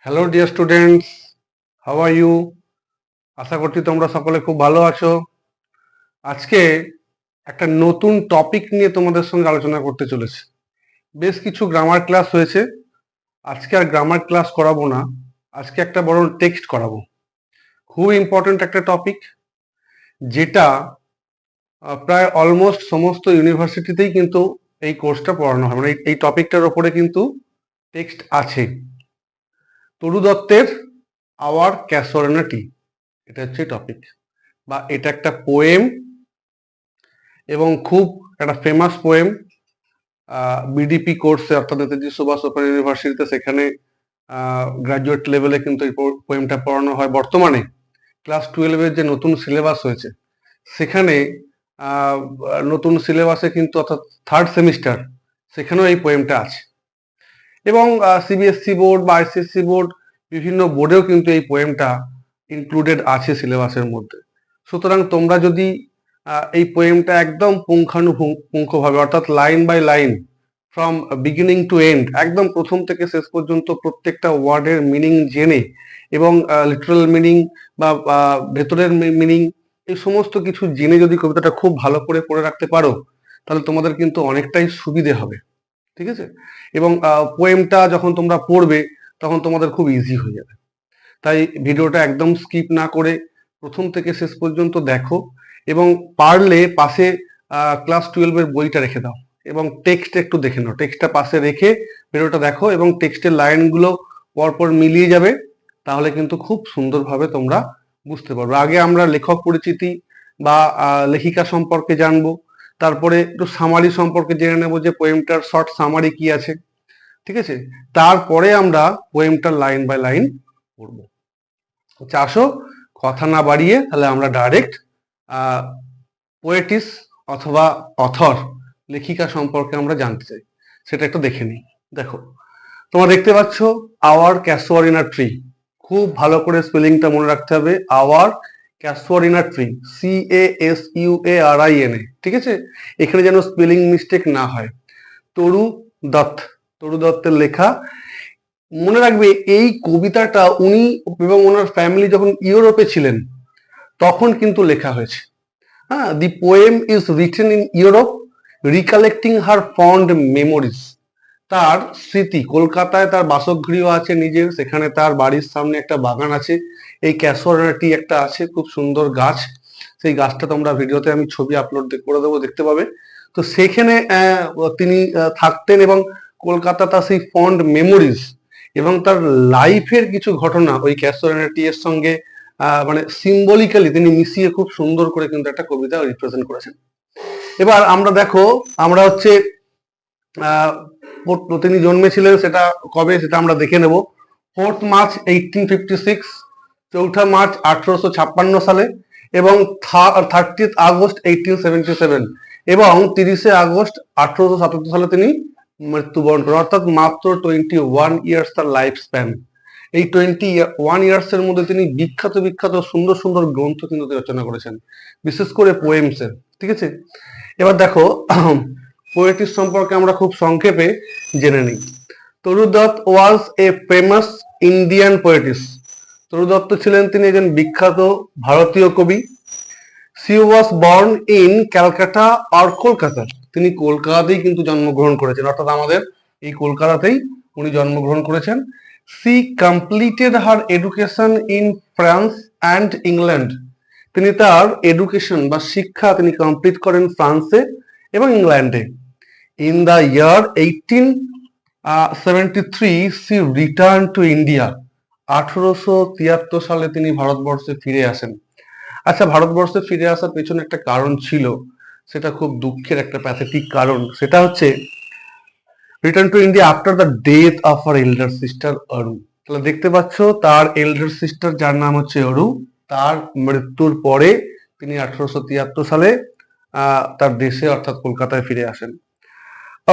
Hello dear students, how are you? আশা করছি তোমরা সকলে খুব ভালো আছো। আজকে একটা নতুন টপিক নিয়ে তোমাদের সঙ্গে আলোচনা করতে চলেছি। বেশ কিছু গ্রামার ক্লাস হয়েছে, আজকে আর গ্রামার ক্লাস করাবো না, আজকে একটা বড় টেক্সট করাবো। খুব ইম্পর্টেন্ট একটা টপিক, যেটা প্রায় অলমোস্ট সমস্ত ইউনিভার্সিটিতেই কিন্তু এই কোর্সটা পড়ানো হয়, মানে এই টপিকটার ওপরে কিন্তু টেক্সট আছে। তরু দত্তের আওয়ার ক্যাসোরেনা টি, এটা হচ্ছে টপিক, বা এটা একটা পোয়েম এবং খুব একটা ফেমাস পোয়েম। বিডিপি কোর্সে অর্থাৎ নেতাজি সুভাষ ওপেন ইউনিভার্সিটিতে সেখানে গ্রাজুয়েট লেভেলে কিন্তু এই পোয়েমটা পড়ানো হয়। বর্তমানে ক্লাস 12-এর যে নতুন সিলেবাস হয়েছে সেখানে নতুন সিলেবাসে কিন্তু অর্থাৎ থার্ড সেমিস্টার, সেখানেও এই পোয়েমটা আছে। এবং সিবিএসসি বোর্ড বা আইসিএসসি বোর্ড বিভিন্ন বোর্ডেও কিন্তু এই পোয়েমটা ইনক্লুডেড আছে সিলেবাসের মধ্যে। সুতরাং তোমরা যদি এই পোয়েমটা একদম পুঙ্খানুপুঙ্খভাবে অর্থাৎ line by line from beginning to end, একদম প্রথম থেকে শেষ পর্যন্ত প্রত্যেকটা ওয়ার্ডের মিনিং জেনে এবং লিটারাল মিনিং বা ভেতরের মিনিং এই সমস্ত কিছু জেনে যদি কবিতাটা খুব ভালো করে পড়ে রাখতে পারো, তাহলে তোমাদের কিন্তু অনেকটাই সুবিধে হবে। ঠিক আছে? এবং পোয়েমটা যখন তোমরা পড়বে তখন তোমাদের খুব ইজি হয়ে যাবে। তাই ভিডিওটা একদম স্কিপ না করে প্রথম থেকে শেষ পর্যন্ত দেখো, এবং পারলে পাশে ক্লাস 12-এর বইটা রেখে দাও এবং টেক্সট একটু দেখে নাও। টেক্সটটা পাশে রেখে ভিডিওটা দেখো এবং টেক্সটের লাইনগুলো পরপর মিলিয়ে যাবে, তাহলে কিন্তু খুব সুন্দরভাবে তোমরা বুঝতে পারবে। আগে আমরা লেখক পরিচিতি বা লেখিকা সম্পর্কে জানবো, তারপরে একটু সামারি সম্পর্কে জেনে নেবো যে পোয়েমটার শর্ট সামারি কি আছে। ঠিক আছে? তারপরে আমরা পোয়েমটার লাইন বাই লাইন পড়বো। আসো কথা না বাড়িয়ে তাহলে আমরা ডাইরেক্ট পোয়েটিস অথবা অথর, লেখিকা সম্পর্কে আমরা জানতে চাই, সেটা একটু দেখে নিই। দেখো, তোমরা দেখতে পাচ্ছ আওয়ার ক্যাসুয়ারিনা ট্রি। খুব ভালো করে স্পেলিংটা মনে রাখতে হবে, আওয়ার ক্যাসুয়ারিনা ট্রি, CASUARINA। ঠিক আছে? এখানে যেন স্পেলিং মিস্টেক না হয়। তরু দত্ত, তরু দত্তের লেখা। মনে রাখবে এই কবিতাটা উনি এবং ওনার ফ্যামিলি যখন ইউরোপে ছিলেন তখন কিন্তু লেখা হয়েছে। হ্যাঁ, the poem is written in Europe recollecting her fond memories. তার স্মৃতি, কলকাতায় তার বাসগৃহ আছে নিজের, সেখানে তার বাড়ির সামনে একটা বাগান আছে, এই ক্যাসোরাটি একটা আছে, খুব সুন্দর গাছ। সেই গাছটা তোমরা ভিডিওতে আমি ছবি আপলোড করে দেবো, দেখতে পাবে। তো সেখানে তিনি থাকতেন এবং কলকাতা তার সেই ফন্ড মেমোরিজ এবং তার লাইফের কিছু ঘটনা ওই ক্যাসোরাটি এর সঙ্গে মানে সিম্বলিক্যালি তিনি মিশিয়ে খুব সুন্দর করে কিন্তু একটা কবিতা রিপ্রেজেন্ট করেছেন। এবার আমরা দেখো, আমরা হচ্ছে তিনি জন্মেছিলেন সেটা কবে সেটা আমরা দেখে নেব। 4th মার্চ 1856, 4 মার্চ 1856 সালে, এবং 30 আগস্ট 1877, এবং 30 আগস্ট 1877 সালে তিনি মৃত্যুবরণ করেন। অর্থাৎ মাত্র 21 ইয়ার্স তার লাইফ স্প্যান। এই 21 ইয়ার্স এর মধ্যে তিনি বিখ্যাত বিখ্যাত সুন্দর সুন্দর গ্রন্থ কিন্তু রচনা করেছেন, বিশেষ করে পোয়েমসের। ঠিক আছে? এবার দেখো পোয়েটিস সম্পর্কে আমরা খুব সংক্ষেপে জেনে নিই। Toru Dutt was a famous Indian poetess. Toru Dutt ছিলেন তিনি একজন বিখ্যাত ভারতীয় কবি। She was born in Calcutta আর কলকাতা। তিনি কলকাতাতেই কিন্তু জন্মগ্রহণ করেছেন, অর্থাৎ আমাদের এই কলকাতাতেই উনি জন্মগ্রহণ করেছেন। She completed her education in France and England. তিনি তার এডুকেশন বা শিক্ষা তিনি কমপ্লিট করেন ফ্রান্সে এবং ইংল্যান্ডে। In the year 1873 she return to India. 1873 সালে তিনি ভারতবর্ষে ফিরে আসেন। আচ্ছা, ভারতবর্ষে ফিরে আসার পেছনে একটা কারণ ছিল, সেটা খুব দুঃখের একটা প্যাথেটিক কারণ। সেটা হচ্ছে return to India after the death of her elder sister Aru. তাহলে দেখতে পাচ্ছ তার এল্ডার সিস্টার, যার নাম হচ্ছে অরু, তার মৃত্যুর পরে তিনি 1873 সালে তার দেশে অর্থাৎ কলকাতায় ফিরে আসেন।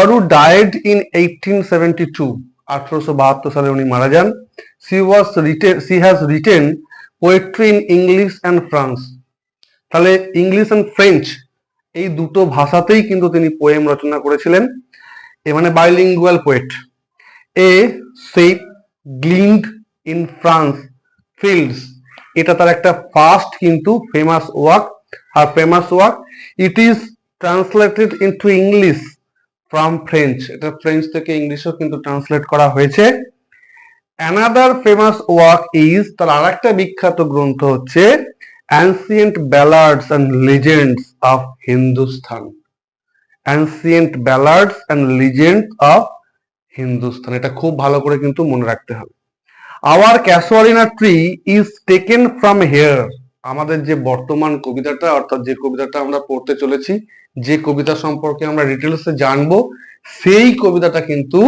অরু ডায়েড ইন 1872, 1872 সালে উনি মারা যান। She has written poetry in English and France. তাহলে ইংলিশ অ্যান্ড ফ্রেঞ্চ এই দুটো ভাষাতেই কিন্তু তিনি পোয়েম রচনা করেছিলেন, এ মানে বাইলিঙ্গুয়াল পোয়েট। এ সেই গ্লিন্ড ইন ফ্রান্স ফিল্ডস, এটা তার একটা ফার্স্ট কিন্তু ফেমাস ওয়ার্ক। আর famous work, it is translated into English from French, এটা ফ্রেঞ্চ থেকে ইংলিশেও কিন্তু ট্রান্সলেট করা হয়েছে। অ্যানাদার ফেমাস ওয়ার্ক ইজ, তার আর একটা বিখ্যাত গ্রন্থ হচ্ছে ancient ballads and legends of Hindustan. Ancient ballads and legends of Hindustan, এটা খুব ভালো করে কিন্তু মনে রাখতে হবে। Our casuarina tree is taken from here, আমাদের যে বর্তমান কবিতাটা, অর্থাৎ যে কবিতাটা আমরা পড়তে চলেছি, যে কবিতা সম্পর্কে আমরা ডিটেলসে জানবো, সেই কবিতাটা কিন্তু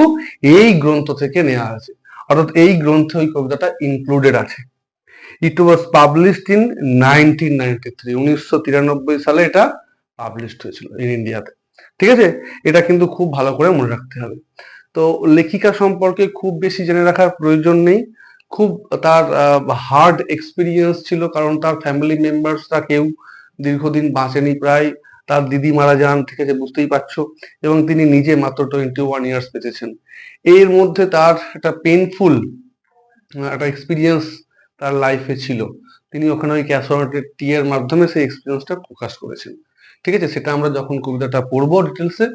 এই গ্রন্থ থেকে নেওয়া আছে, অর্থাৎ এই গ্রন্থে ওই কবিতাটা ইনক্লুডেড আছে। ইট ওয়াজ পাবলিশড ইন 1993, 1993 সালে এটা পাবলিশড হয়েছিল ইন ইন্ডিয়াতে। ঠিক আছে, এটা কিন্তু খুব ভালো করে মনে রাখতে হবে। তো লেখিকা সম্পর্কে খুব বেশি জেনে রাখার প্রয়োজন নেই, খুব তার হার্ড এক্সপিরিয়েন্স ছিল, কারণ তার ফ্যামিলি মেম্বার্সরা কেউ দীর্ঘদিন বাঁচেনি, প্রায় তার দিদি মারা যান, ঠিক আছে, বুঝতেই পারছো, এবং তিনি নিজে মাত্র 21 ইয়ার্স বেঁচেছেন। এর মধ্যে তার একটা পেইনফুল একটা এক্সপিরিয়েন্স তার লাইফে ছিল, তিনি ওখানে ওই ক্যাসোনাটি টি এর মাধ্যমে সেই এক্সপিরিয়েন্সটা প্রকাশ করেছেন। ঠিক আছে, সেটা আমরা যখন কবিতাটা পড়বো ডিটেলসে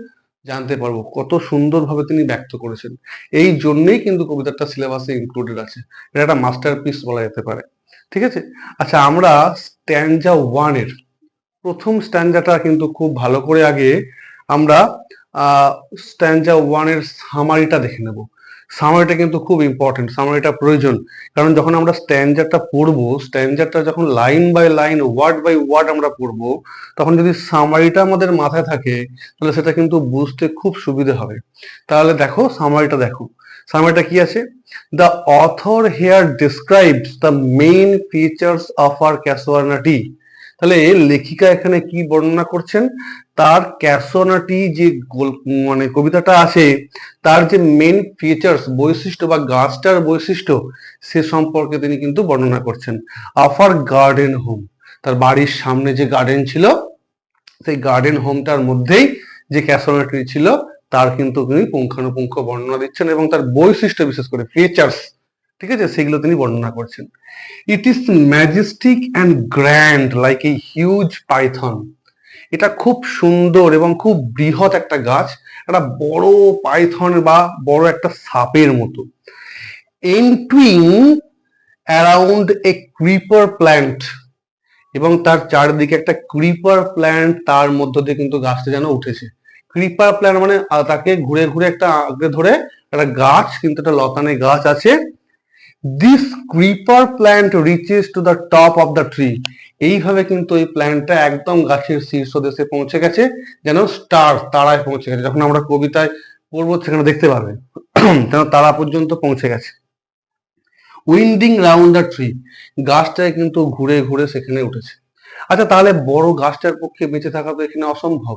জানতে পারবো কত সুন্দরভাবে তিনি ব্যক্ত করেছেন। এই জন্যই কিন্তু কবিতাটা সিলেবাসে ইনক্লুডেড আছে, এটা একটা মাস্টারপিস বলা যেতে পারে। ঠিক আছে, আচ্ছা আমরা স্ট্যানজা 1 এর প্রথম স্ট্যানজাটা কিন্তু খুব ভালো করে আগে আমরা স্ট্যানজা 1 এর সামারিটা দেখে নেব। সামারিটা কিন্তু খুব ইম্পর্টেন্ট, সামারিটা প্রয়োজন, কারণ যখন আমরা স্ট্যানজাটা পড়বো, স্ট্যানজাটা যখন line by line word by word আমরা পড়বো, তখন যদি সামারিটা আমাদের মাথায় থাকে তাহলে সেটা কিন্তু বুঝতে খুব সুবিধা হবে। তাহলে দেখো সামারিটা, দেখো সামারিটা কি আছে। The author here describes the main features of our casuarina tree, তাহলে লেখিকা এখানে কি বর্ণনা করছেন, তার ক্যাসোনাটি যে মানে কবিতাটা আছে, তার যে মেন ফিচার্স বৈশিষ্ট্য বা গাছটার বৈশিষ্ট্য, সে সম্পর্কে তিনি কিন্তু বর্ণনা করছেন। আফার গার্ডেন হোম, তার বাড়ির সামনে যে গার্ডেন ছিল, সেই গার্ডেন হোমটার মধ্যেই যে ক্যাসোনাটি ছিল তার কিন্তু তিনি পুঙ্খানুপুঙ্খ বর্ণনা দিচ্ছেন, এবং তার বৈশিষ্ট্য বিশেষ করে ফিচার্স, ঠিক আছে, সেগুলো তিনি বর্ণনা করছেন। It is Majestic and grand like a huge Python, এটা খুব সুন্দর এবং খুব বৃহৎ একটা গাছ, একটা বড় পাইথন বা বড় একটা সাপের মতো। এন্টুইং অ্যারাউন্ড এ ক্রিপার প্ল্যান্ট, এবং তার চারদিকে একটা ক্রিপার প্ল্যান্ট তার মধ্য দিয়ে কিন্তু গাছটা যেন উঠেছে। ক্রিপার প্ল্যান্ট মানে তাকে ঘুরে ঘুরে একটা আঁকড়ে ধরে একটা গাছ, কিন্তু একটা লতানে গাছ আছে। This creeper plant reaches to the top of the tree, এইভাবে কিন্তু এই প্ল্যান্টটা একদম গাছের শীর্ষদেশে পৌঁছে গেছে, যেন স্টার, তারায় পৌঁছে গেছে। যখন আমরা কবিতায় পড়বো সেখানে দেখতে পাবে যেন তারা পর্যন্ত পৌঁছে গেছে। উইন্ডিং রাউন্ড দ্য ট্রি, গাছটায় কিন্তু ঘুরে ঘুরে সেখানে উঠেছে। আচ্ছা, তাহলে বড় গাছটার পক্ষে বেঁচে থাকা তো এখানে অসম্ভব,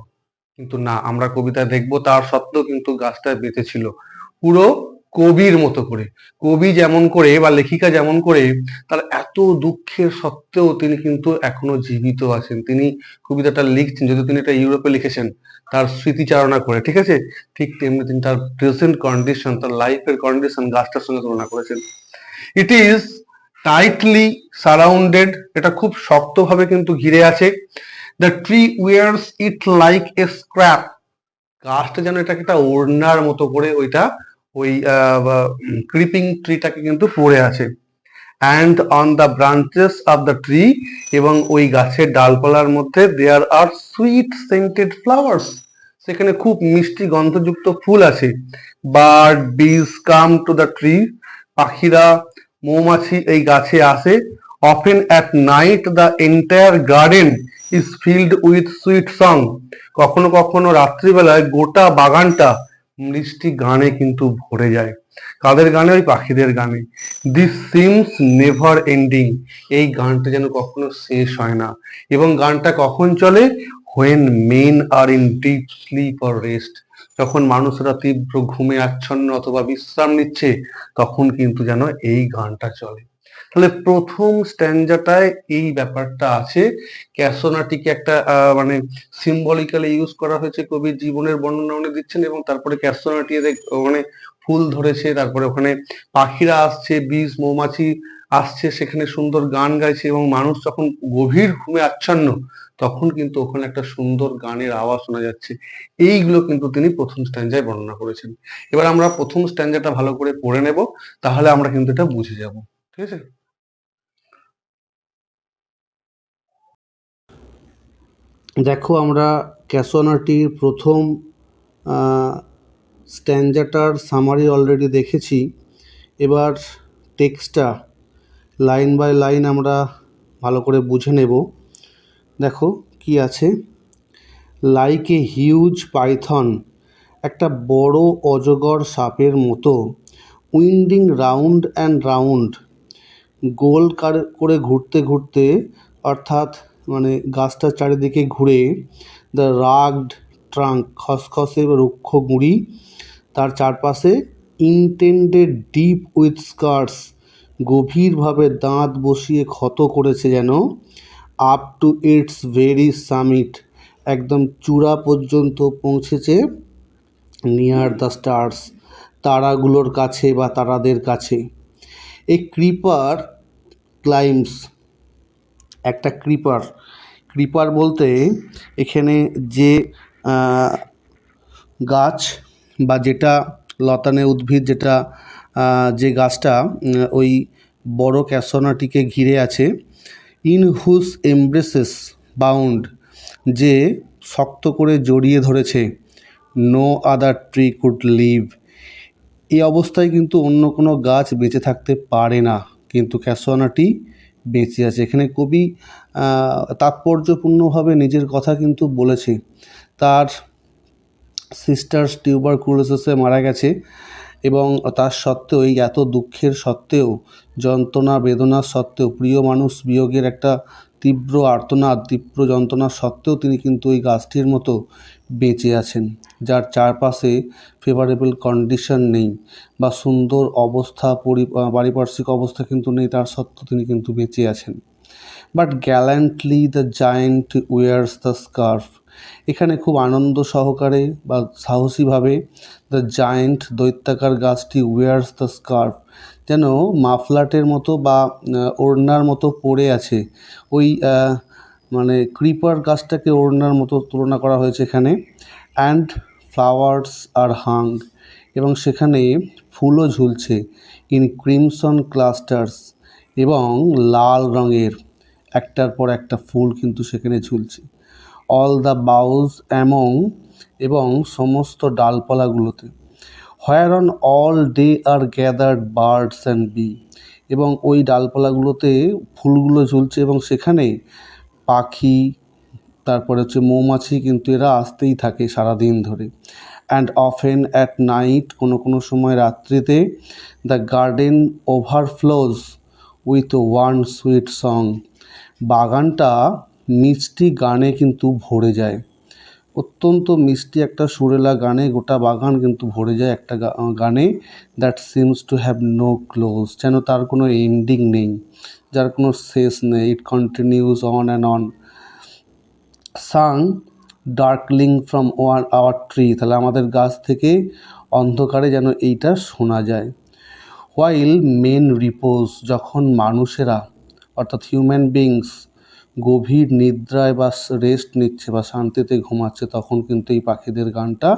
কিন্তু না, আমরা কবিতায় দেখবো তার সত্ত্বেও কিন্তু গাছটা বেঁচে ছিল পুরো কবির মতো করে। কবি যেমন করে বা লেখিকা যেমন করে, তার এত দুঃখের সত্ত্বেও তিনি কিন্তু এখনো জীবিত আছেন, তিনি কবিতাটা লিখছেন, যদি তিনি এটা ইউরোপে লিখেছেন তার স্মৃতিচারণা করে, ঠিক আছে, ঠিক তেমনি তিনি তার প্রেজেন্ট কন্ডিশন, তার লাইফের কন্ডিশন গাছটার সঙ্গে তুলনা করেছেন। ইট ইজ টাইটলি সারাউন্ডেড, এটা খুব শক্তভাবে কিন্তু ঘিরে আছে। The tree Wars it like a scrap, গাছটা যেন এটাকে একটা ওড়নার মতো করে ওইটা ওই ক্রিপিং ট্রিটাকে কিন্তু পড়ে আছে। And on the branches of the tree, এবং ওই গাছের ডালপালার মধ্যে দেয়ার আর সুইট সেন্টেড ফ্লাওয়ার্স, সেখানে খুব মিষ্টি গন্ধযুক্ত ফুল আছে। বার্ড বিজ কাম টু দ্য ট্রি, পাখিরা, মৌমাছি এই গাছে আসে। Often at night the entire garden is filled with sweet song, কখনো কখনো রাত্রিবেলায় গোটা বাগানটা মিষ্টি গানে কিন্তু ভরে যায়। কাদের গানে? ওই পাখিদের গানে। দিস সিমস নেভার এন্ডিং, এই গানটা যেন কখনো শেষ হয় না। এবং গানটা কখন চলে? When men are in deep sleep or rest, যখন মানুষরা তীব্র ঘুমে আচ্ছন্ন অথবা বিশ্রাম নিচ্ছে, তখন কিন্তু যেন এই গানটা চলে। তাহলে প্রথম স্ট্যান্জাটায় এই ব্যাপারটা আছে। ক্যাসোনাটিকে একটা মানে সিম্বলিক্যালি ইউজ করা হয়েছে, কবির জীবনের বর্ণনা উনি দিচ্ছেন, এবং তারপরে ক্যাসোনাটি মানে ফুল ধরেছে, তারপরে ওখানে পাখিরা আসছে, বীজ মৌমাছি আসছে, সেখানে সুন্দর গান গাইছে, এবং মানুষ যখন গভীর ঘুমে আচ্ছন্ন তখন কিন্তু ওখানে একটা সুন্দর গানের আওয়াজ শোনা যাচ্ছে। এইগুলো কিন্তু তিনি প্রথম স্ট্যান্জায় বর্ণনা করেছেন। এবার আমরা প্রথম স্ট্যান্জাটা ভালো করে পড়ে নেব, তাহলে আমরা কিন্তু এটা বুঝে যাব। ঠিক আছে? দেখো, আমরা ক্যাসোনাটির প্রথম স্ট্যান্জাটার সামারি অলরেডি দেখেছি। এবার টেক্সটটা লাইন বাই লাইন আমরা ভালো করে বুঝে নেব। দেখো কি আছে। লাইক এ হিউজ পাইথন, একটা বড় অজগর সাপের মতো, উইন্ডিং রাউন্ড অ্যান্ড রাউন্ড, গোল করে ঘুরতে ঘুরতে, অর্থাৎ মানে গাছটার চারিদিকে ঘুরে, দ্য রাগড ট্রাঙ্ক, খসখসে বা রুক্ষ গুঁড়ি, তার চারপাশে, ইনটেন্ডেড ডিপ উইথ স্কার্স, গভীরভাবে দাঁত বসিয়ে ক্ষত করেছে যেন, up to its very summit, একদম চূড়া পর্যন্ত পৌঁছেছে, নিয়ার দ্য স্টার্স, তারাগুলোর কাছে বা তারাদের কাছে। এ ক্রিপার ক্লাইম্বস, একটা ক্রিপার বলতে এখানে যে গাছ বা যেটা লতানে উদ্ভিদ, যেটা যে গাছটা ওই বড় ক্যাসোনাটিকে ঘিরে আছে, ইন হুজ এমব্রেসেস বাউন্ড, যে শক্ত করে জড়িয়ে ধরেছে, no other tree could live, এই অবস্থায় কিন্তু অন্য কোনো গাছ বেঁচে থাকতে পারে না, কিন্তু ক্যাসোনাটি বেঁচে আছে। এখানে কবি তাৎপর্যপূর্ণভাবে নিজের কথা কিন্তু বলেছে। তার সিস্টার্স টিউবারকুলোসিসে মারা গেছে, এবং তার সত্ত্বেও, এই এত দুঃখের সত্ত্বেও, যন্ত্রণা বেদনার সত্ত্বেও, প্রিয় মানুষ বিয়োগের একটা তীব্র আর্তনাদ, তীব্র যন্ত্রণা সত্ত্বেও তিনি কিন্তু ওই গাছটির মতো বেঁচে আছেন, যার চারপাশে ফেভারেবল কন্ডিশন নেই বা সুন্দর অবস্থা, পারিপার্শ্বিক অবস্থা কিন্তু নেই, তার সত্ত্বেও তিনি কিন্তু বেঁচে আছেন। But gallantly the giant wears the scarf, এখানে খুব আনন্দ সহকারে বা সাহসীভাবে দ্য জায়েন্ট, দৈত্যাকার গাছটি, উইয়ার্স দ্য স্কার্ফ, যেন মাফলাটের মতো বা ওড়নার মতো পরে আছে। ওই মানে ক্রিপার গাছটাকে ওড়নার মতো তুলনা করা হয়েছে এখানে। অ্যান্ড ফ্লাওয়ার্স আর হাং, এবং সেখানে ফুলও ঝুলছে, ইন ক্রিমসন ক্লাস্টার্স, এবং লাল রঙের একটার পর একটা ফুল কিন্তু সেখানে ঝুলছে। অল দ্য বাউজ অ্যামং, এবং সমস্ত ডালপালাগুলোতে। Where on all day are gathered birds and bees, এবং ওই ডালপালাগুলোতে ফুলগুলো ঝুলছে, এবং সেখানে পাখি, তারপরে হচ্ছে মৌমাছি, কিন্তু এরা আসতেই থাকে সারাদিন ধরে। অ্যান্ড অফেন অ্যাট নাইট, কোনো কোনো সময় রাত্রিতে, the garden overflows with one sweet song, বাগানটা মিষ্টি গানে কিন্তু ভরে যায়। অত্যন্ত মিষ্টি একটা সুরেলা গানে গোটা বাগান কিন্তু ভরে যায়, একটা গানে, that seems to have no close, যেন তার কোনো এন্ডিং নেই, যার কোনো শেষ নেই। It continues on and on. Sung darkling from one our tree, তাহলে আমাদের গাছ থেকে অন্ধকারে যেন এইটা শোনা যায়। হোয়াইল মেন রিপোজ, যখন মানুষেরা, অর্থাৎ হিউম্যান বিংস, গভীর নিদ্রায় বা রেস্ট নিচ্ছে বা শান্তিতে ঘুমাচ্ছে, তখন কিন্তু এই পাখিদের গানটা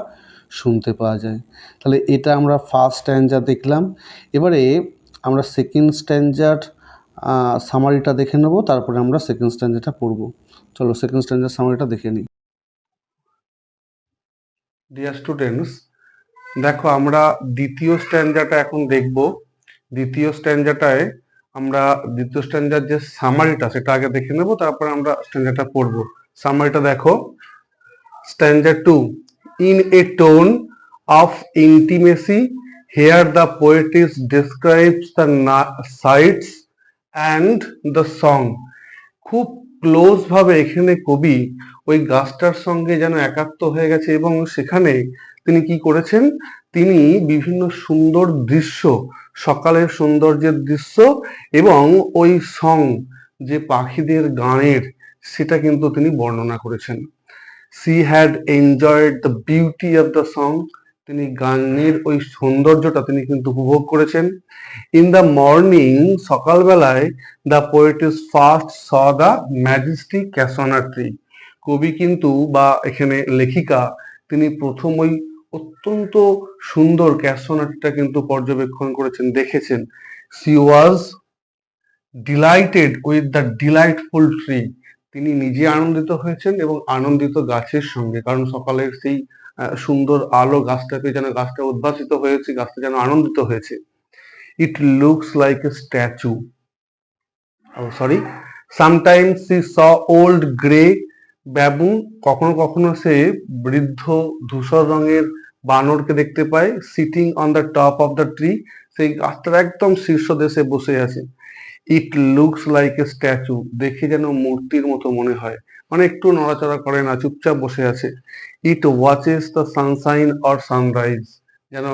শুনতে পাওয়া যায়। তাহলে এটা আমরা ফার্স্ট স্ট্যান্জা দেখলাম। এবারে আমরা সেকেন্ড স্ট্যান্জার সামারিটা দেখে নেব, তারপরে আমরা সেকেন্ড স্ট্যান্জাটা পড়ব। চলো সেকেন্ড স্ট্যান্জার সামারিটা দেখে নিই। ডিয়ার স্টুডেন্টস, দেখো আমরা দ্বিতীয় স্ট্যান্জাটা এখন দেখব। দ্বিতীয় স্ট্যান্জাটায় আমরা দ্বিতীয় স্ট্যান্জার যে সামারিটা সেটা আগে দেখে নেব, তারপরে আমরা স্ট্যান্জাটা পড়ব। সামারিটা দেখো। স্ট্যান্জা 2, in a tone of intimacy, here the poetess describes the sights and the song. খুব ক্লোজ ভাবে এখানে কবি ওই গাছটার সঙ্গে যেন একাত্ম হয়ে গেছে, এবং সেখানে তিনি কি করেছেন, তিনি বিভিন্ন সুন্দর দৃশ্য, সকালের সৌন্দর্যের দৃশ্য এবং ওই সং, যে পাখিদের গানের, সেটা কিন্তু তিনি বর্ণনা করেছেন। She had enjoyed the beauty of the song. তিনি গানের ওই সৌন্দর্যটা তিনি কিন্তু উপভোগ করেছেন। ইন দ্য মর্নিং, সকালবেলায়, the poets first saw the majestic casuarina tree. কবি কিন্তু, বা এখানে লেখিকা, তিনি প্রথম ওই অত্যন্ত সুন্দর ক্যাসনা ট্রিটা কিন্তু পর্যবেক্ষণ করেছেন, দেখেছেন। She was delighted with the delightful tree. তিনি নিজে আনন্দিত হয়েছেন এবং আনন্দিত গাছের সঙ্গে, কারণ সকালের সেই সুন্দর আলো গাছটাকে যেন, গাছটা উদ্ভাসিত হয়েছে, গাছটা যেন আনন্দিত হয়েছে। It looks like a statue, sorry, sometimes she saw old grey baboon. কখনো কখনো সে বৃদ্ধ ধূসর রঙের বানরকে দেখতে পায়, sitting on the top of the tree, সেই গাছটার একদম শীর্ষদেশে বসে আছে। It looks like a statue, দেখে যেন মূর্তির মতো মনে হয়, মানে একটু নড়াচড়া করে না, চুপচাপ বসে আছে। It watches the sunshine or sunrise, যেন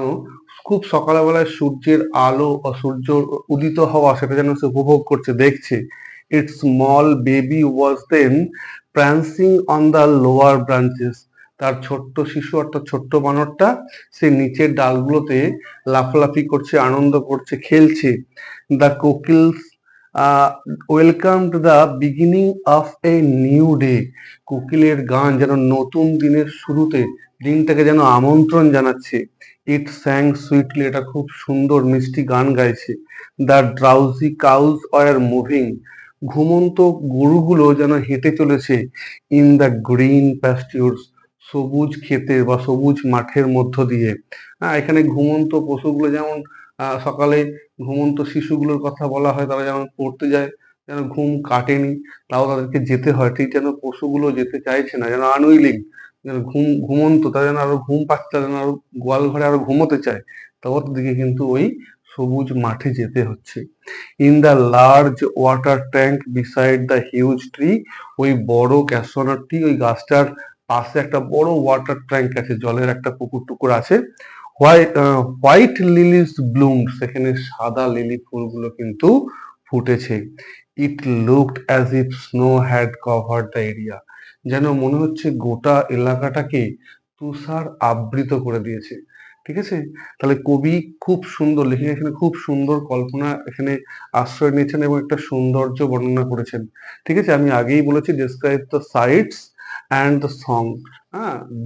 খুব সকালবেলায় সূর্যের আলো বা সূর্য উদিত হওয়া, সেটা যেন সে উপভোগ করছে, দেখছে। Its small baby was then prancing on the lower branches, তার ছোট্ট শিশু অর্থাৎ ছোট্ট বানরটা সে নিচের ডালগুলোতে লাফালাফি করছে, আনন্দ করছে, খেলছে। The kokils welcomed the beginning of a new day, কোকিলের গান যেন নতুন দিনের শুরুতে দিনটাকে যেন আমন্ত্রণ জানাচ্ছে। ইট স্যাং সুইটলি, এটা খুব সুন্দর মিষ্টি গান গাইছে। The drowsy cows are moving, ঘুমন্ত গরুগুলো যেন হেঁটে চলেছে। ইন দ্য গ্রিন প্যাস্টিউরস, সবুজ ক্ষেতের বা সবুজ মাঠের মধ্য দিয়ে। এখানে ঘুমন্ত পশুগুলো যেমন, সকালে ঘুমন্ত শিশুগুলোর কথা বলা হয়, তারা যেমন পড়তে যায়, যেন ঘুম কাটেনি, তাও তাদেরকে যেতে হয়, ঠিক যেন পশুগুলো যেতে চাইছে না, যেন আনউইলিং, যেন ঘুমন্ত, তারা যেন আরো ঘুম পাচ্ছে, তারা যেন আরো গোয়াল ঘরে আরো ঘুমোতে চায়, তাও দিকে কিন্তু ওই সবুজ মাঠে যেতে হচ্ছে। In the large water tank beside the huge tree, ওই বড় ক্যাসোনারটি, ওই গাছটার পাশে একটা বড় ওয়াটার ট্যাঙ্ক আছে, জলের একটা পুকুর টুকুর আছে। হোয়াইট লিলিস ব্লুম, সেখানে সাদা লিলি ফুলগুলো কিন্তু ফুটেছে। It looked as if snow had covered the area, যেন মনে হচ্ছে গোটা এলাকাটাকে তুষার আবৃত করে দিয়েছে। ঠিক আছে, তাহলে কবি খুব সুন্দর, লেখিকা এখানে খুব সুন্দর কল্পনা এখানে আশ্রয় নিয়েছেন এবং একটা সৌন্দর্য বর্ণনা করেছেন। ঠিক আছে, আমি আগেই বলেছি describe the sites and the song,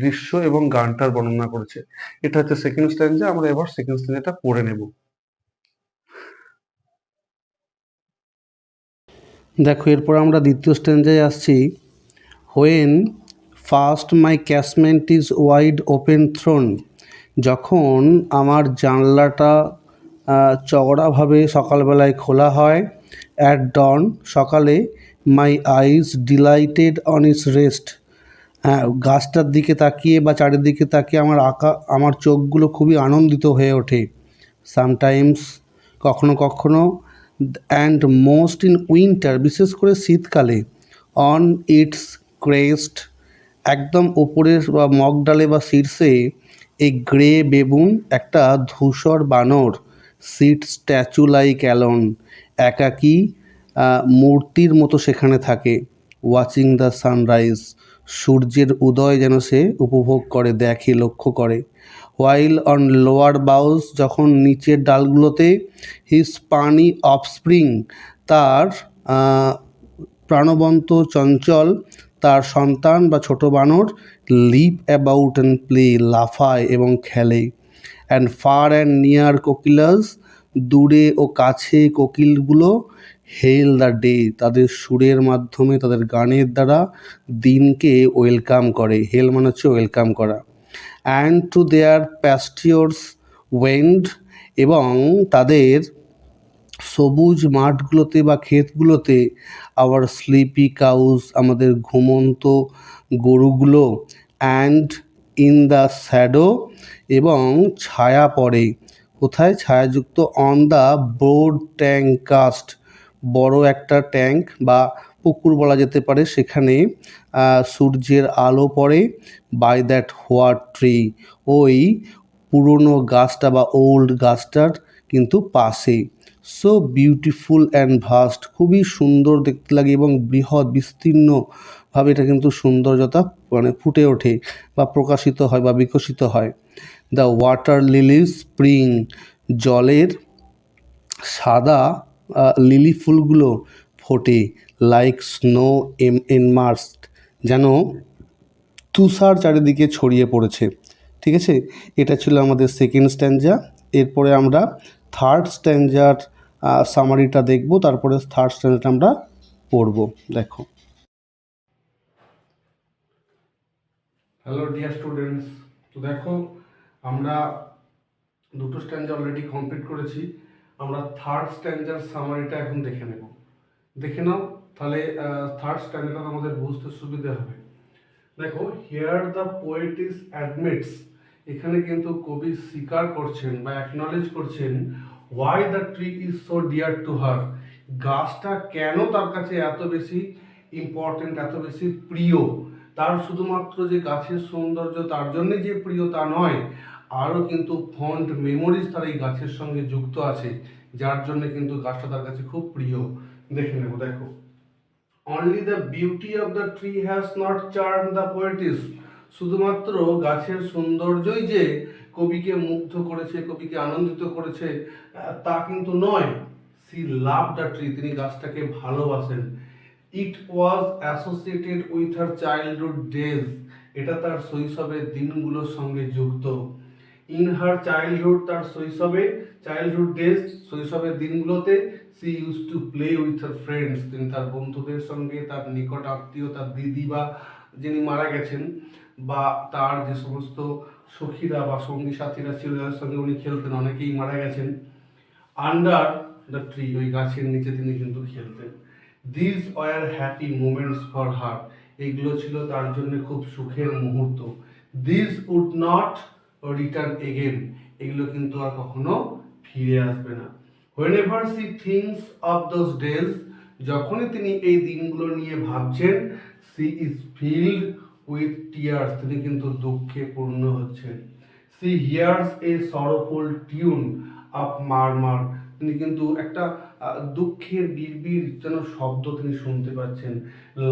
দৃশ্য এবং গানটার বর্ণনা করেছে। এটা হচ্ছে সেকেন্ড স্ট্যান্জা। আমরা এবার সেকেন্ড স্ট্যান্জাটা পড়ে নেব। দেখো, এরপর আমরা দ্বিতীয় স্ট্যান্জায় আসছি। When first my casement is wide open thrown, যখন আমার জানলাটা চওড়াভাবে সকালবেলায় খোলা হয়। অ্যাট ডন, সকালে। মাই আইজ ডিলাইটেড অন ইটস রেস্ট, গাছটার দিকে তাকিয়ে বা চারিদিকে তাকিয়ে আমার চোখগুলো খুবই আনন্দিত হয়ে ওঠে। সামটাইমস, কখনো কখনো। অ্যান্ড মোস্ট ইন উইন্টার, বিশেষ করে শীতকালে। অন ইটস ক্রেস্ট, একদম ওপরের বা মগডালে বা শীর্ষে। এই গ্রে বেবুন, একটা ধূসর বানর। সিট স্ট্যাচু লাইক অ্যালন, একাকী মূর্তির মতো সেখানে থাকে। ওয়াচিং দ্য সানরাইজ, সূর্যের উদয় যেন সে উপভোগ করে, দেখে, লক্ষ্য করে। হোয়াইল অন লোয়ার বাউস, যখন নিচের ডালগুলোতে। হিজ পানি অফস্প্রিং, তার প্রাণবন্ত চঞ্চল তার সন্তান বা ছোট বানর। লিপ অ্যাবাউট অ্যান্ড প্লে, লাফায় এবং খেলে। অ্যান্ড ফার অ্যান্ড নিয়ার কোকিলাস, দূরে ও কাছে কোকিলগুলো। হেল দ্য ডে, তাদের সুরের মাধ্যমে, তাদের গানের দ্বারা দিনকে ওয়েলকাম করে। হেল মানে হচ্ছে ওয়েলকাম করা। অ্যান্ড টু দেয়ার প্যাস্টিওরস ওয়েন্ড, এবং তাদের সবুজ মাঠগুলোতে বা ক্ষেতগুলোতে। আবার স্লিপি কাউস, আমাদের ঘুমন্ত গরুগুলো। অ্যান্ড ইন দ্য শ্যাডো, এবং ছায়া পড়ে। কোথায় ছায়াযুক্ত? On the broad tank cast, বড় একটা ট্যাঙ্ক বা পুকুর বলা যেতে পারে, সেখানে সূর্যের আলো পড়ে। বাই দ্যাট হোয়াট ট্রি, ওই পুরনো গাছটা বা ওল্ড গাছটার কিন্তু পাশেই। সো বিউটিফুল অ্যান্ড ভাস্ট, খুবই সুন্দর দেখতে লাগে এবং বৃহৎ বিস্তীর্ণভাবে এটা কিন্তু সৌন্দর্যতা মানে ফুটে ওঠে বা প্রকাশিত হয় বা বিকশিত হয়। দ্য ওয়াটার লিলি স্প্রিং, জলের সাদা লিলি ফুলগুলো ফোটে লাইক স্নো এনমার্সড, যেন তুষার চারিদিকে ছড়িয়ে পড়েছে। ঠিক আছে, এটা ছিল আমাদের সেকেন্ড স্ট্যাঞ্জা। এরপরে আমরা থার্ড স্ট্যাঞ্জার সামারিটা দেখব, তারপরে থার্ড স্ট্যাঞ্জাটা আমরা পড়ব। দেখো। হ্যালো ডিয়ার স্টুডেন্টস, তো দেখো আমরা দুটো স্ট্যাঞ্জা অলরেডি কমপ্লিট করেছি। আমরা থার্ড স্ট্যাঞ্জার সামারিটা এখন দেখে নেব। দেখে নাও, তাহলে থার্ড স্ট্যাঞ্জাটা আমাদের বুঝতে সুবিধা হবে। দেখো, here the poet is admits, এখানে কিন্তু কবি স্বীকার করছেন বা অ্যাকনলেজ করছেন why the tree is so dear to her, গাছটা কেন তার কাছে এত বেশি ইম্পর্টেন্ট, এত বেশি প্রিয়। তার শুধুমাত্র যে গাছের সৌন্দর্য তার জন্যে যে প্রিয় তা নয়, আরও কিন্তু ফন্ড মেমোরিজ তার এই গাছের সঙ্গে যুক্ত আছে, যার জন্য কিন্তু গাছটা তার কাছে খুব প্রিয়। দেখে নেব। দেখো, only the beauty of the tree has not charmed the poetess, শুধুমাত্র গাছের সৌন্দর্যই যে কবিকে মুগ্ধ করেছে, কবিকে আনন্দিত করেছে তা কিন্তু নয়। she loved the tree, তিনি গাছটাকে ভালোবাসেন। it was associated with her childhood days, এটা তার শৈশবের দিনগুলোর সঙ্গে যুক্ত। ইন হার চাইল্ডহুড, তার শৈশবে, চাইল্ডহুড ডেজ, শৈশবের দিনগুলোতে she use to play with her friends, তিনি তার বন্ধুদের সঙ্গে, তার নিকট আত্মীয়, তার দিদি বা যিনি মারা গেছেন, বা তার যে সমস্ত সখীরা বা সঙ্গী সাথীরা ছিল যাদের সঙ্গে উনি খেলতেন, অনেকেই মারা গেছেন। আন্ডার দ্য ট্রি, ওই গাছের নিচে তিনি কিন্তু খেলতেন। This were happy moments for her, এইগুলো ছিল তার জন্য খুব সুখের মুহূর্ত। This would not return again, এগুলো কিন্তু আর কখনো ফিরে আসবে না। whenever she thinks of those days, যখনই তিনি এই দিনগুলো নিয়ে ভাবছেন, she is filled with tears, তিনি কিন্তু দুঃখে পূর্ণ হচ্ছেন। she hears a sorrowful tune of murmur, তিনি কিন্তু একটা দুঃখের বিড়বিড় যেন শব্দ তিনি শুনতে পাচ্ছেন।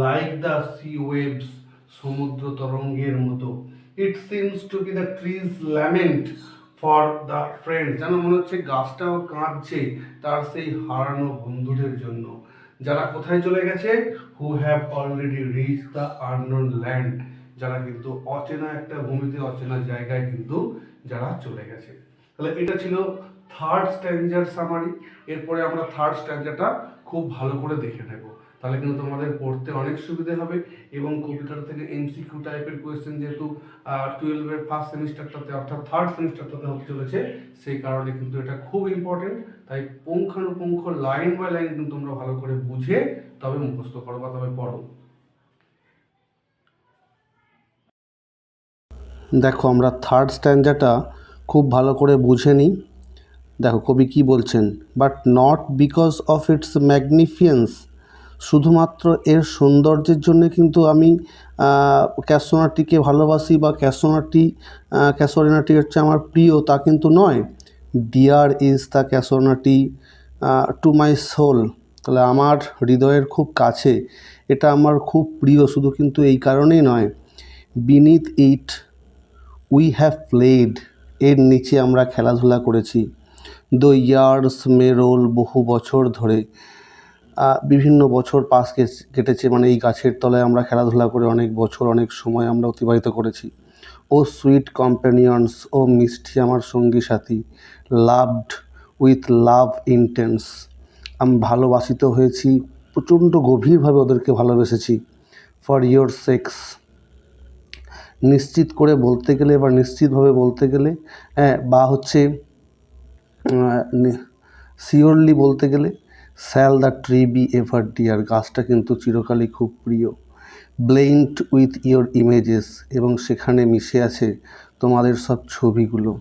লাইক দ্য সি ওয়েভস, সমুদ্র তরঙ্গের মতো। It seems to B the tree's lament for the friend, যেন মনে হচ্ছে গাছটাও কাঁদছে তার সেই হারানো বন্ধুদের জন্য, যারা কোথায় চলে গেছে। Who have already reach the unknown land, যারা কিন্তু অচেনা একটা ভূমিতে, অচেনা জায়গায় কিন্তু যারা চলে গেছে। তাহলে এটা ছিল থার্ড স্ট্যাঞ্জার সামারি। এরপরে আমরা থার্ড স্ট্যাঞ্জাটা খুব ভালো করে দেখে নেব, তাহলে কিন্তু তোমাদের পড়তে অনেক সুবিধে হবে। এবং কবিতাটা থেকে এমসিকিউ টাইপের কোয়েশ্চেন যেহেতু 12-এর ফার্স্ট সেমিস্টারটাতে অর্থাৎ থার্ড সেমিস্টারটাতে হতে চলেছে, সেই কারণে কিন্তু এটা খুব ইম্পর্টেন্ট। তাই পুঙ্খানুপুঙ্খ লাইন বাই লাইন কিন্তু তোমরা ভালো করে বুঝে তবে মুখস্থ করো বা তবে পড়ো। দেখো, আমরা থার্ড স্ট্যাঞ্জাটা খুব ভালো করে বুঝে নিই। দেখো কবি কি বলছেন, but not because of its magnificence, শুধুমাত্র এর সৌন্দর্যের জন্য কিন্তু আমি ক্যাসোনাটিকে ভালোবাসি বা ক্যাসোরিনাটি হচ্ছে আমার প্রিয়, তা কিন্তু নয়। Dear is the casuarina tree to my soul, তাহলে আমার হৃদয়ের খুব কাছে, এটা আমার খুব প্রিয়, শুধু কিন্তু এই কারণেই নয়। Beneath it we have played, এর নিচে আমরা খেলাধুলা করেছি। দ্য ইয়ার্স মে রোল, বহু বছর ধরে, বিভিন্ন বছর পাস কেটেছে, মানে এই গাছের তলায় আমরা খেলাধুলা করে অনেক বছর, অনেক সময় আমরা অতিবাহিত করেছি। ও সুইট কম্প্যানিয়ন্স, ও মিষ্টি আমার সঙ্গী সাথী। লাভড উইথ লাভ ইন্টেন্স, আমি ভালোবাসিত হয়েছি, প্রচণ্ড গভীরভাবে ওদেরকে ভালোবেসেছি। ফর ইয়োর সেক্স, নিশ্চিত করে বলতে গেলে বা নিশ্চিতভাবে বলতে গেলে, বা হচ্ছে শিওরলি বলতে গেলে, shall the tree be ever dear, গাছটা কিন্তু চিরকালই খুব প্রিয়। ব্লেন্ড উইথ ইয়োর ইমেজেস, এবং সেখানে মিশে আছে তোমাদের সব ছবিগুলো।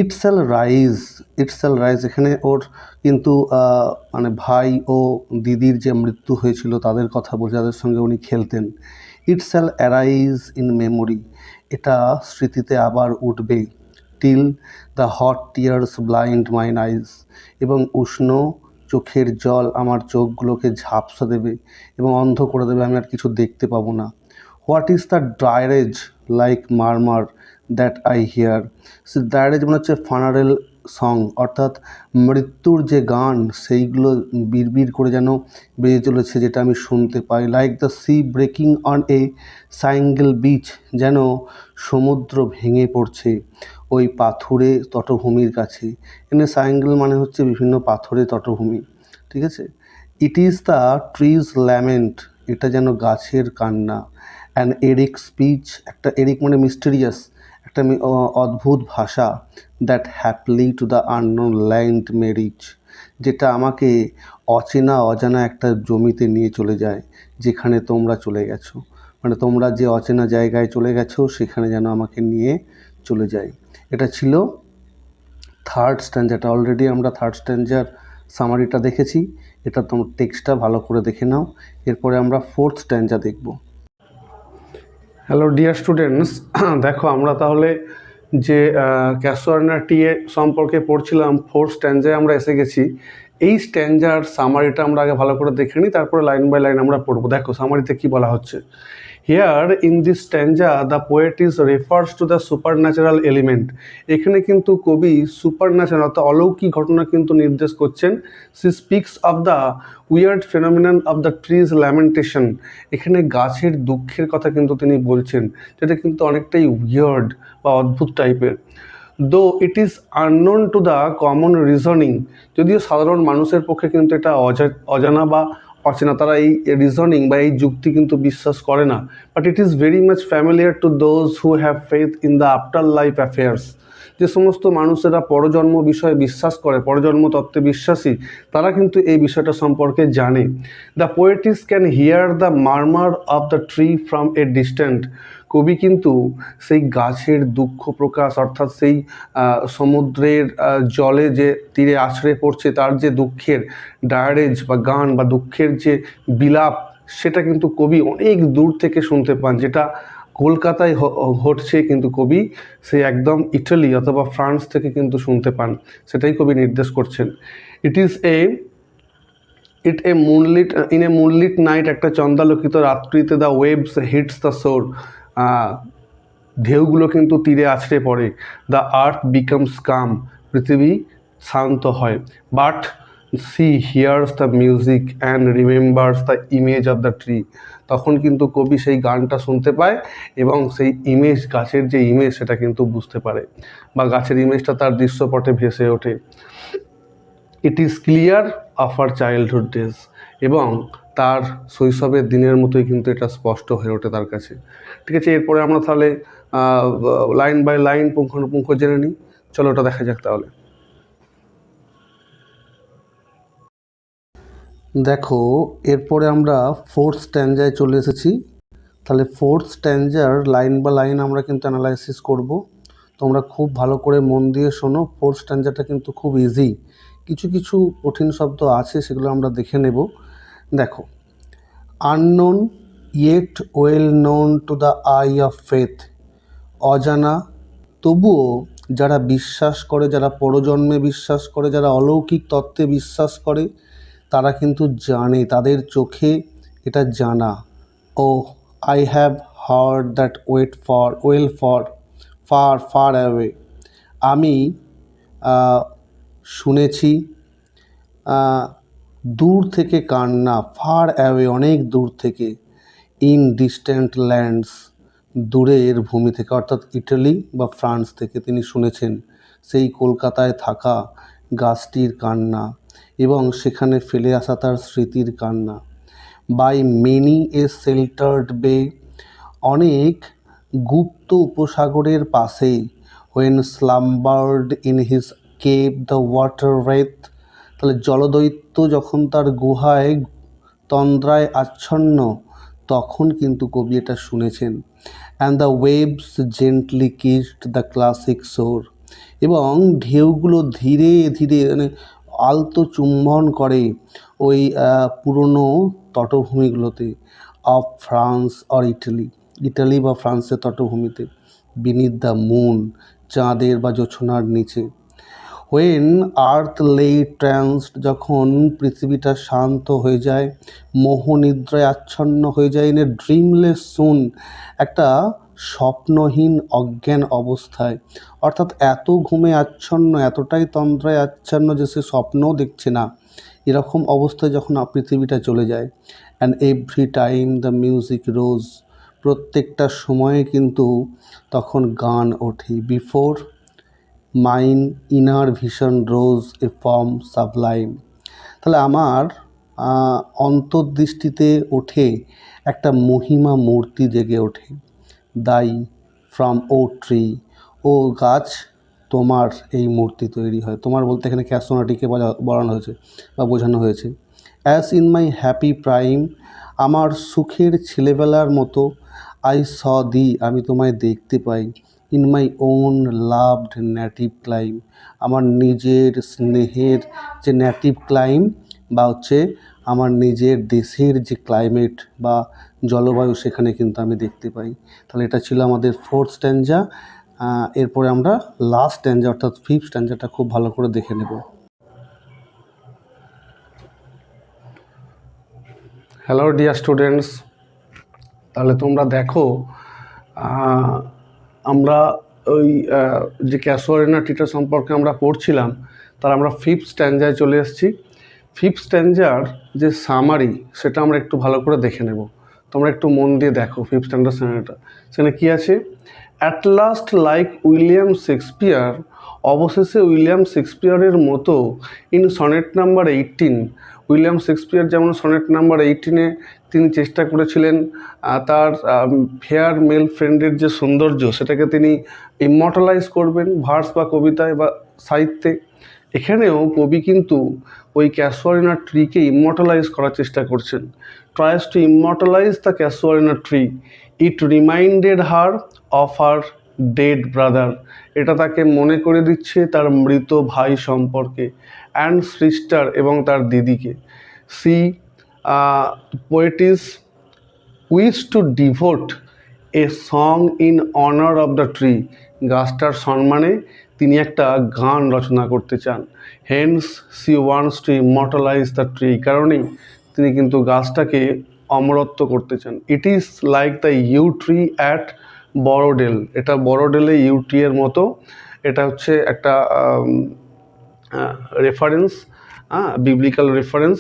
ইট শ্যাল রাইজ, এখানে ওর কিন্তু মানে ভাই ও দিদির যে মৃত্যু হয়েছিল তাদের কথা বলে, যাদের সঙ্গে উনি খেলতেন। It shall arise in memory, এটা স্মৃতিতে আবার উঠবে। Till the hot tears blind mine eyes, এবং উষ্ণ চোখের জল আমার চোখগুলোকে ঝাপসা দেবে এবং অন্ধ করে দেবে, আমি আর কিছু দেখতে পাবো না। What is the dirge like murmur that I hear? সে ডায়ারেজ মানে হচ্ছে ফানারেল সং, অর্থাৎ মৃত্যুর যে গান সেইগুলো বিড়বিড় করে যেন বেজে চলেছে, যেটা আমি শুনতে পাই। Like the sea breaking on a shingle beach, যেন সমুদ্র ভেঙে পড়ছে ওই পাথুরে তটভূমির কাছে। এখানে সাইঙ্গেল মানে হচ্ছে বিভিন্ন পাথুরে তটভূমি, ঠিক আছে। It is the tree's lament, এটা যেন গাছের কান্না। অ্যান এরিক স্পিচ, একটা এরিক মানে মিস্টেরিয়াস, একটা অদ্ভুত ভাষা। That haply to the unknown land may reach, যেটা আমাকে অচেনা অজানা একটা জমিতে নিয়ে চলে যায়, যেখানে তোমরা চলে গেছো, মানে তোমরা যে অচেনা জায়গায় চলে গেছো সেখানে যেন আমাকে নিয়ে চলে যায়। এটা ছিল থার্ড স্ট্যাঞ্জাটা। অলরেডি আমরা থার্ড স্ট্যাঞ্জার সামারিটা দেখেছি, এটা তোমার টেক্সটটা ভালো করে দেখে নাও। এরপরে আমরা ফোর্থ স্ট্যাঞ্জা দেখব। হ্যালো ডিয়ার স্টুডেন্টস, দেখো আমরা তাহলে যে ক্যাসোয়ারনা টিএ সম্পর্কে পড়ছিলাম, ফোর্থ স্ট্যাঞ্জায় আমরা এসে গেছি। এই স্ট্যাঞ্জার সামারিটা আমরা আগে ভালো করে দেখে নিই, তারপরে লাইন বাই লাইন আমরা পড়বো। দেখো সামারিতে কি বলা হচ্ছে। Here in this stanza the poet is refers to the supernatural element. এখানে কিন্তু কবি সুপার ন্যাচারাল অর্থাৎ অলৌকিক ঘটনা কিন্তু নির্দেশ করছেন। She speaks of the weird phenomenon of the tree's lamentation. এখানে গাছের দুঃখের কথা কিন্তু তিনি বলছেন, যেটা কিন্তু অনেকটাই উইয়ার্ড বা অদ্ভুত টাইপের। দো it is unknown to the common reasoning, যদিও সাধারণ মানুষের পক্ষে কিন্তু এটা অজানা বা অচেনা, তারা এই রিজনিং বা এই যুক্তি কিন্তু বিশ্বাস করে না। But it is very much familiar to those who have faith in the after life affairs. যে সমস্ত মানুষেরা পরজন্ম বিষয়ে বিশ্বাস করে, পরজন্ম তত্ত্বে বিশ্বাসী, তারা কিন্তু এই বিষয়টা সম্পর্কে জানে। The poetess can hear the murmur of the tree from a distant. কবি কিন্তু সেই গাছের দুঃখ প্রকাশ, অর্থাৎ সেই সমুদ্রের জলে যে তীরে আছড়ে পড়ছে তার যে দুঃখের ডায়ারেজ বা গান বা দুঃখের যে বিলাপ, সেটা কিন্তু কবি অনেক দূর থেকে শুনতে পান। যেটা কলকাতায় ঘটছে কিন্তু কবি সেই একদম ইটালি অথবা ফ্রান্স থেকে কিন্তু শুনতে পান, সেটাই কবি নির্দেশ করছেন। It a moonlit in a moonlit night, একটা চন্দ্রালোকিত রাত্রিতে দ্য ওয়েভস হিটস দ্য শোর, ঢেউগুলো কিন্তু তীরে আছড়ে পড়ে। দ্য আর্থ বিকামস কাম, পৃথিবী শান্ত হয়। But she hears the music and remembers the image of the tree. তখন কিন্তু কবি সেই গানটা শুনতে পায় এবং সেই ইমেজ, গাছের যে ইমেজ সেটা কিন্তু বুঝতে পারে বা গাছের ইমেজটা তার দৃশ্যপটে ভেসে ওঠে। It is clear of her childhood days, এবং তার শৈশবের দিনের মতোই কিন্তু এটা স্পষ্ট হয়ে ওঠে তার কাছে। ঠিক আছে, এরপরে আমরা তাহলে লাইন বাই লাইন পুঙ্খানুপুঙ্খ জেনে নিই। চলো ওটা দেখা যাক তাহলে। দেখো এরপরে আমরা ফোর্থ স্ট্যাঞ্জায় চলে এসেছি। তাহলে ফোর্থ স্ট্যাঞ্জার লাইন বা লাইন আমরা কিন্তু অ্যানালাইসিস করব। তোমরা খুব ভালো করে মন দিয়ে শোনো। ফোর্থ স্ট্যাঞ্জাটা কিন্তু খুব ইজি, কিছু কিছু কঠিন শব্দ আছে সেগুলো আমরা দেখে নেব। দেখো, unknown yet well known to the I of faith, অজানা তবুও যারা বিশ্বাস করে, যারা পরজন্মে বিশ্বাস করে, যারা অলৌকিক তত্ত্বে বিশ্বাস করে, তারা কিন্তু জানে, তাদের চোখে এটা জানা। O I have heard that wail for far far away, আমি শুনেছি দূর থেকে কান্না, ফার অ্যাওয়ে অনেক দূর থেকে, ইন ডিস্ট্যান্ট ল্যান্ডস দূরের ভূমি থেকে, অর্থাৎ ইটালি বা ফ্রান্স থেকে তিনি শুনেছেন সেই কলকাতায় থাকা গাছটির কান্না এবং সেখানে ফেলে আসা তার স্মৃতির কান্না। বাই মেনি এ শেল্টার্ড বে, অনেক গুপ্ত উপসাগরের পাশে, when slumbered in his cave the water wraith, তাহলে জলদৈত্য যখন তার গুহায় তন্দ্রায় আচ্ছন্ন, তখন কিন্তু কবি এটা শুনেছেন। And the waves gently kissed the classic শোর, এবং ঢেউগুলো ধীরে ধীরে মানে আলতো চুম্বন করে ওই পুরনো তটভূমিগুলোতে, of France or Italy, Italy বা ফ্রান্সের তটভূমিতে। বিনিথ দ্য মুন, চাঁদের বা জোছনার নিচে। হোয়েন আর্থ লে ট্রান্সড, যখন পৃথিবীটা শান্ত হয়ে যায়, মোহনিদ্রায় আচ্ছন্ন হয়ে যায়, ইন এ ড্রিমলেস সুন, একটা স্বপ্নহীন অজ্ঞান অবস্থায়, অর্থাৎ এত ঘুমে আচ্ছন্ন, এতটাই তন্দ্রায় আচ্ছন্ন যে সে স্বপ্নও দেখছে না, এরকম অবস্থায় যখন পৃথিবীটা চলে যায়। And every time the music rose, প্রত্যেকটা সময়ে কিন্তু তখন গান ওঠে। Before mine inner vision rose a form sublime, তাহলে আমার অন্তর্দৃষ্টিতে ওঠে একটা মহিমা মূর্তি জেগে ওঠে। দাই ফ্রম ও ট্রি, ও গাছ তোমার এই মূর্তি তৈরি হয়। তোমার বলতে এখানে ক্যাসোনাটিকে বলানো হয়েছে বা বোঝানো হয়েছে। As in my happy prime, আমার সুখের ছেলেবেলার মতো, আই স দি, আমি তোমায় দেখতে পাই, in my own loved native clime, আমার নিজের স্নেহের যে নেটিভ ক্লাইম বা হচ্ছে আমার নিজের দেশের যে ক্লাইমেট বা জলবায়ু, সেখানে কিন্তু আমি দেখতে পাই। তাহলে এটা ছিল আমাদের ফোর্থ স্ট্যাঞ্জা। এরপরে আমরা লাস্ট স্ট্যাঞ্জা অর্থাৎ ফিফথ স্ট্যাঞ্জাটা খুব ভালো করে দেখে নেব। হ্যালো ডিয়ার স্টুডেন্টস, তাহলে তোমরা দেখো আমরা ওই যে ক্যাসোয়ারিনা টিটা সম্পর্কে আমরা পড়ছিলাম, তার আমরা ফিফথ স্ট্যাঞ্জায় চলে এসেছি। ফিফথ স্ট্যাঞ্জার যে সামারি সেটা আমরা একটু ভালো করে দেখে নেব। তোমরা একটু মন দিয়ে দেখো ফিফথ স্ট্যান্ডার্ড সামারিটা। সেখানে কী আছে? At last like William Shakespeare, অবশেষে উইলিয়াম শেক্সপিয়ারের মতো, in sonnet number 18, William Shakespeare যেমন সনেট নাম্বার 18-এ তিনি চেষ্টা করেছিলেন তার ফেয়ার মেল ফ্রেন্ডের যে সৌন্দর্য সেটাকে তিনি ইমমর্টালাইজ করবেন ভার্স বা কবিতায় বা সাহিত্যে। এখানেও কবি কিন্তু ওই ক্যাসোয়ারিনা ট্রিকে ইমমর্টালাইজ করার চেষ্টা করছেন। Tries to immortalise the casuarina tree, it reminded her of her dead brother, এটা তাকে মনে করে দিচ্ছে তার মৃত ভাই সম্পর্কে, অ্যান্ড সিস্টার, এবং তার দিদিকে। She poetess wish to devote a song in honour of the tree, গাছটার সম্মানে তিনি একটা গান রচনা করতে চান। Hence she wants to immortalise the tree, কারণেই তিনি কিন্তু গাছটাকে অমরত্ব করতে চান। It is like the yew tree at Borrowdale, এটা বড়োডেলে ইউ ট্রি এর মতো। এটা হচ্ছে একটা reference, biblical reference.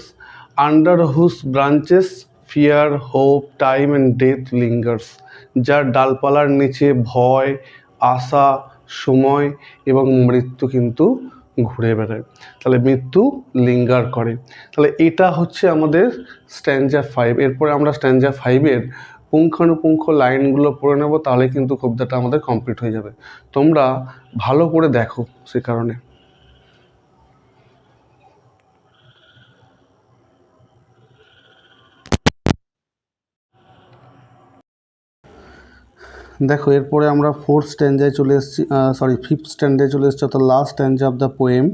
Under whose branches fear, hope, time and death lingers, যার ডালপালার নিচে ভয়, আশা, সময় এবং মৃত্যু কিন্তু ঘুরে বেড়ায়। তাহলে মৃত্যু লিঙ্গার করে। তাহলে এটা হচ্ছে আমাদের স্ট্যাঞ্জা 5। এরপরে আমরা স্ট্যাঞ্জা 5-এর পুঙ্খানুপুঙ্খ লাইনগুলো পড়ে নেব, তাহলে কিন্তু কবিতাটা আমাদের কমপ্লিট হয়ে যাবে। তোমরা ভালো করে দেখো সে কারণে। দেখো এরপরে আমরা ফোর্থ স্ট্যাঞ্জায় চলে এসেছি, ফিফথ স্ট্যান্ডার্ডে চলে এসেছি, অর্থাৎ লাস্ট স্ট্যাঞ্জা অফ দ্য পোয়েম।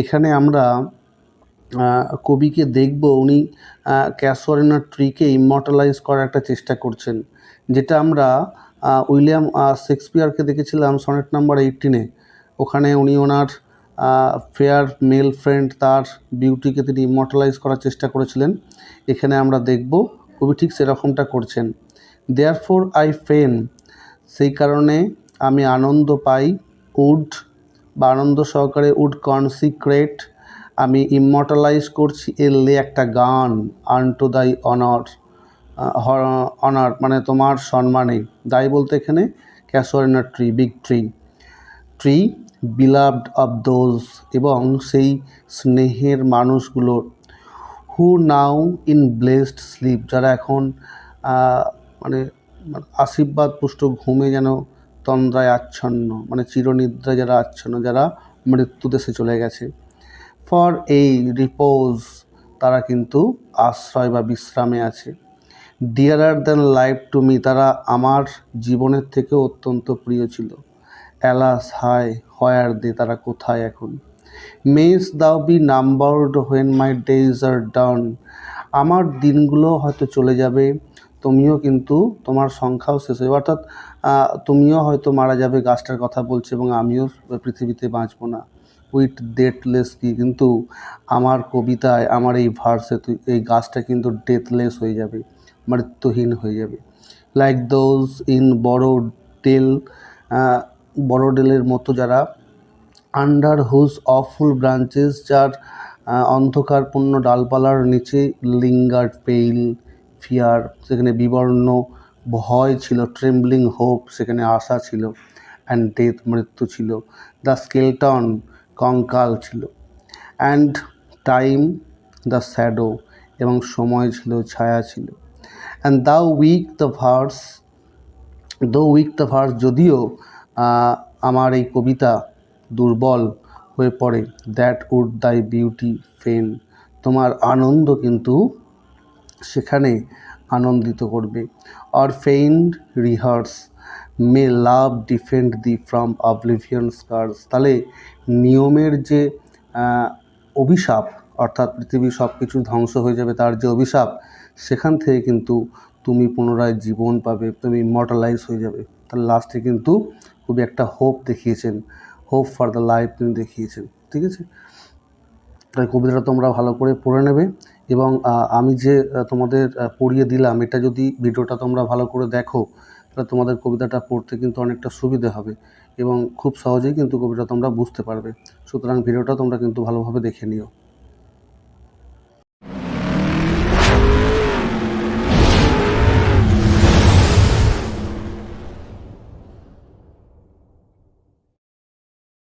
এখানে আমরা কবিকে দেখব উনি ক্যাসোয়ারিনা ট্রিকে ইমমর্টালাইজ করার একটা চেষ্টা করছেন, যেটা আমরা উইলিয়াম শেক্সপিয়ারকে দেখেছিলাম সনেট নাম্বার 18-এ। ওখানে উনি ওনার ফেয়ার মেল ফ্রেন্ড, তার বিউটিকে তিনি ইমমর্টালাইজ করার চেষ্টা করেছিলেন। এখানে আমরা দেখব কবি ঠিক সেরকমটা করছেন। দেয়ারফোর আই ফেন, সেই কারণে আমি আনন্দ পাই, উড বা আনন্দ সহকারে উড কনসিক্রেট, আমি ইমমর্টালাইজ করছি এলে একটা গান, আনটু দাই অনার, অনার মানে তোমার সম্মানে, দাই বলতে এখানে casuarina tree, big tree, tree beloved of those, এবং সেই স্নেহের মানুষগুলোর, who now in blessed sleep, যারা এখন মানে আশীর্বাদ পুষ্ট ঘুমে যেন তন্দ্রায় আচ্ছন্ন, মানে চিরনিদ্রায় যারা আচ্ছন্ন, যারা মৃত্যু দেশে চলে গেছে। ফর এই রিপোজ, তারা কিন্তু আশ্রয় বা বিশ্রামে আছে। ডিয়ারার দ্যান লাইফ টু মি, তারা আমার জীবনের থেকেও অত্যন্ত প্রিয় ছিল। অ্যালাস হাই হোয়ার দে, তারা কোথায় এখন। Mayst thou be numbered when my days are done, আমার দিনগুলো হয়তো চলে যাবে তুমিও কিন্তু তোমার সংখ্যাও শেষ হবে, অর্থাৎ তুমিও হয়তো মারা যাবে, গাছটার কথা বলছে, এবং আমিও পৃথিবীতে বাঁচবো না। উইথ ডেথলেস কি, কিন্তু আমার কবিতায়, আমার এই ভার্সে এই গাছটা কিন্তু ডেথলেস হয়ে যাবে, মৃত্যুহীন হয়ে যাবে। লাইক দোজ ইন বড়োডেল, বড়োডেলের মতো যারা আন্ডার হুজ অফুল ব্রাঞ্চেস, যার অন্ধকারপূর্ণ ডালপালার নিচে লিঙ্গার্ড পেইল ফিয়ার, সেখানে বিবর্ণ ভয় ছিল, ট্রেম্বলিং হোপ, সেখানে আশা ছিল, অ্যান্ড ডেথ মৃত্যু ছিল, দ্য স্কেলটন কঙ্কাল ছিল, অ্যান্ড টাইম দ্য শ্যাডো, এবং সময় ছিল, ছায়া ছিল, অ্যান্ড দাও উইক দ্য ভার্স, যদিও আমার এই কবিতা দুর্বল হয়ে পড়ে, দ্যাট উড দাই বিউটি ফেন, তোমার আনন্দ কিন্তু সেখানে আনন্দিত করবে। Or fain rehearse, may love defend thee from oblivion scars, তাহলে নিয়মের যে অভিশাপ, অর্থাৎ পৃথিবীর সব কিছু ধ্বংস হয়ে যাবে তার যে অভিশাপ, সেখান থেকে কিন্তু তুমি পুনরায় জীবন পাবে, তুমি ইমর্টালাইজ হয়ে যাবে। তাহলে লাস্টে কিন্তু খুবই একটা হোপ দেখিয়েছেন, হোপ ফর দ্য লাইফ তিনি দেখিয়েছেন। ঠিক আছে, তাই কবিতাটা তোমরা ভালো করে পড়ে নেবে, এবং আমি যে তোমাদের পড়িয়ে দিলাম, এটা যদি ভিডিওটা তোমরা ভালো করে দেখো, তাহলে তোমাদের কবিতাটা পড়তে কিন্তু অনেকটা সুবিধে হবে, এবং খুব সহজেই কিন্তু কবিতা তোমরা বুঝতে পারবে। সুতরাং ভিডিওটা তোমরা কিন্তু ভালোভাবে দেখে নিও।